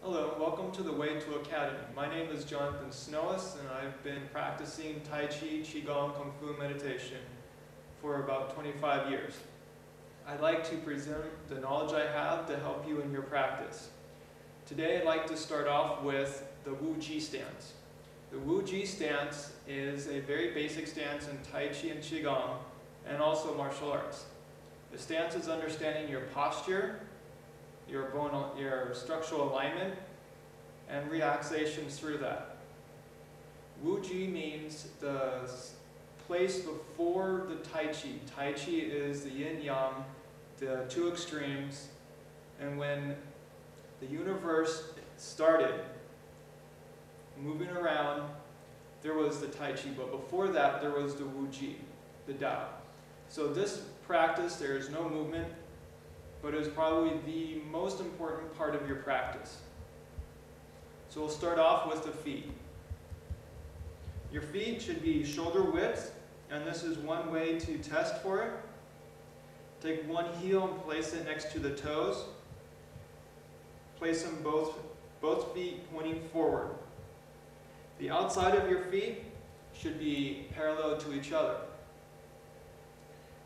Hello, welcome to the WEI TUO Academy. My name is Jonathan Snowiss, and I've been practicing Tai Chi, Qigong, Kung Fu meditation for about 25 years. I'd like to present the knowledge I have to help you in your practice. Today I'd like to start off with the Wu Ji stance. The Wu Ji stance is a very basic stance in Tai Chi and Qigong, and also martial arts. The stance is understanding your posture, your structural alignment, and relaxations through that. Wu Ji means the place before the Tai Chi. Tai Chi is the yin-yang, the two extremes, and when the universe started moving around, there was the Tai Chi, but before that there was the Wu Ji, the Tao. So this practice, there is no movement, but it is probably the most important part of your practice. So we'll start off with the feet. Your feet should be shoulder width, and this is one way to test for it. Take one heel and place it next to the toes. Place them both feet pointing forward. The outside of your feet should be parallel to each other.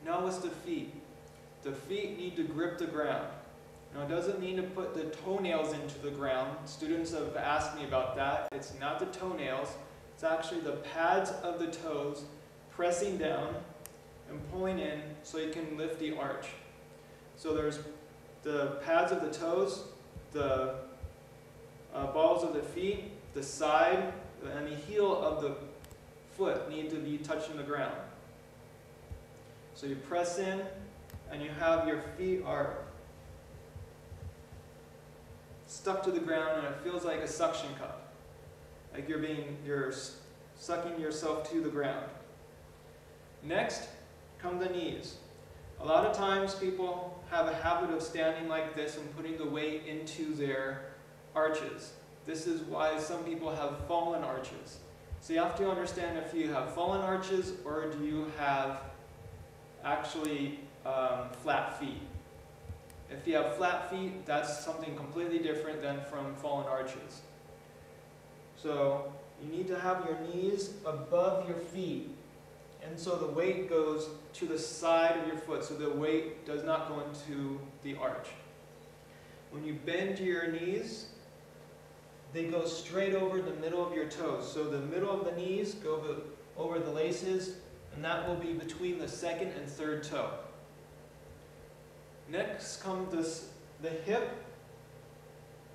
Now with the feet. The feet need to grip the ground. Now it doesn't mean to put the toenails into the ground. Students have asked me about that. It's not the toenails. It's actually the pads of the toes pressing down and pulling in so you can lift the arch. So there's the pads of the toes, the balls of the feet, the side, and the heel of the foot need to be touching the ground. So you press in, and you have your feet are stuck to the ground, and it feels like a suction cup. Like you're sucking yourself to the ground. Next, come the knees. A lot of times people have a habit of standing like this and putting the weight into their arches. This is why some people have fallen arches. So you have to understand if you have fallen arches or do you have actually flat feet. If you have flat feet, that's something completely different than from fallen arches. So you need to have your knees above your feet, and so the weight goes to the side of your foot, so the weight does not go into the arch. When you bend your knees, they go straight over the middle of your toes. So the middle of the knees go over the laces, and that will be between the second and third toe. Next comes the hip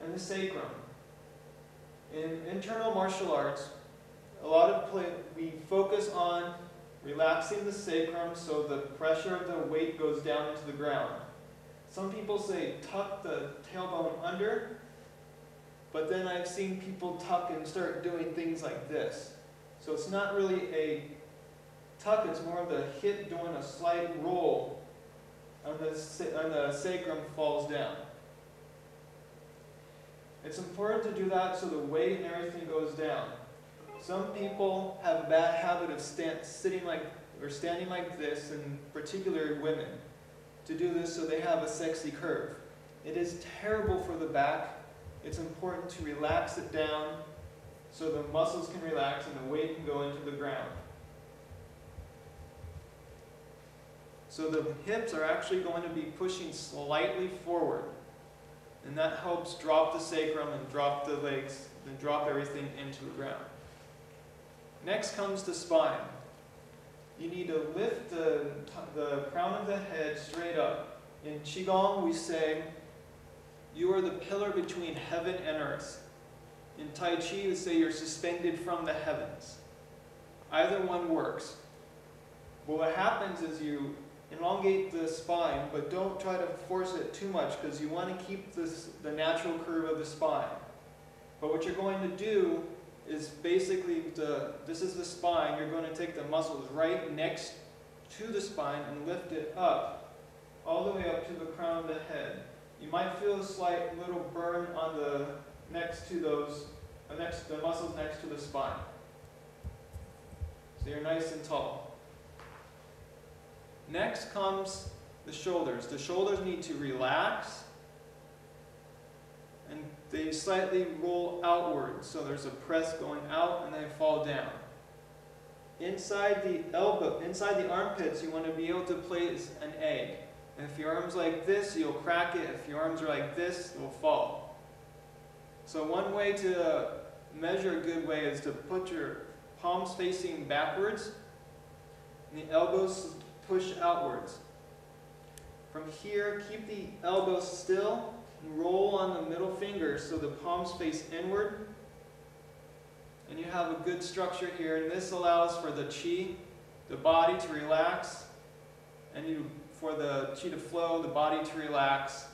and the sacrum. In internal martial arts, we focus on relaxing the sacrum so the pressure of the weight goes down into the ground. Some people say tuck the tailbone under, but then I've seen people tuck and start doing things like this. So it's not really a tuck, it's more of the hip doing a slight roll, and the sacrum falls down. It's important to do that so the weight and everything goes down. Some people have a bad habit of standing like this, in particular women, to do this so they have a sexy curve. It is terrible for the back. It's important to relax it down so the muscles can relax and the weight can go into the ground. So the hips are actually going to be pushing slightly forward, and that helps drop the sacrum and drop the legs and drop everything into the ground. Next comes the spine. You need to lift the crown of the head straight up. In Qigong we say, you are the pillar between heaven and earth. In Tai Chi we say you're suspended from the heavens. Either one works. But what happens is you elongate the spine, but don't try to force it too much because you want to keep the natural curve of the spine. But what you're going to do is basically, this is the spine, you're going to take the muscles right next to the spine and lift it up, all the way up to the crown of the head. You might feel a slight little burn on the muscles next to the spine. So you're nice and tall. Next comes the shoulders. The shoulders need to relax, and they slightly roll outward. So there's a press going out and they fall down. Inside the armpits, you want to be able to place an egg. If your arm's like this, you'll crack it. If your arms are like this, you'll fall. So one way to measure a good way is to put your palms facing backwards and the elbows push outwards. From here, keep the elbows still and roll on the middle finger so the palms face inward. And you have a good structure here, and this allows for the chi, the body to relax, and for the chi to flow, the body to relax,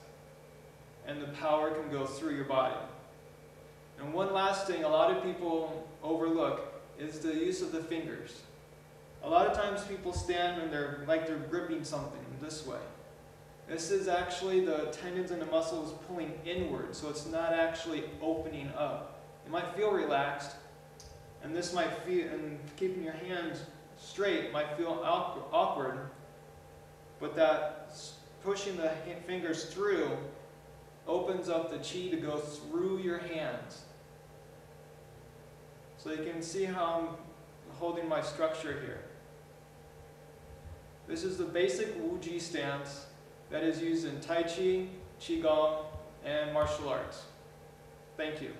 and the power can go through your body. And one last thing a lot of people overlook is the use of the fingers. A lot of times people stand and they're gripping something this way. This is actually the tendons and the muscles pulling inward, so it's not actually opening up. It might feel relaxed, and this might feel, and keeping your hands straight might feel awkward, but that pushing the fingers through opens up the chi to go through your hands. So you can see how I'm holding my structure here. This is the basic Wu Ji stance that is used in Tai Chi, Qigong, and martial arts. Thank you.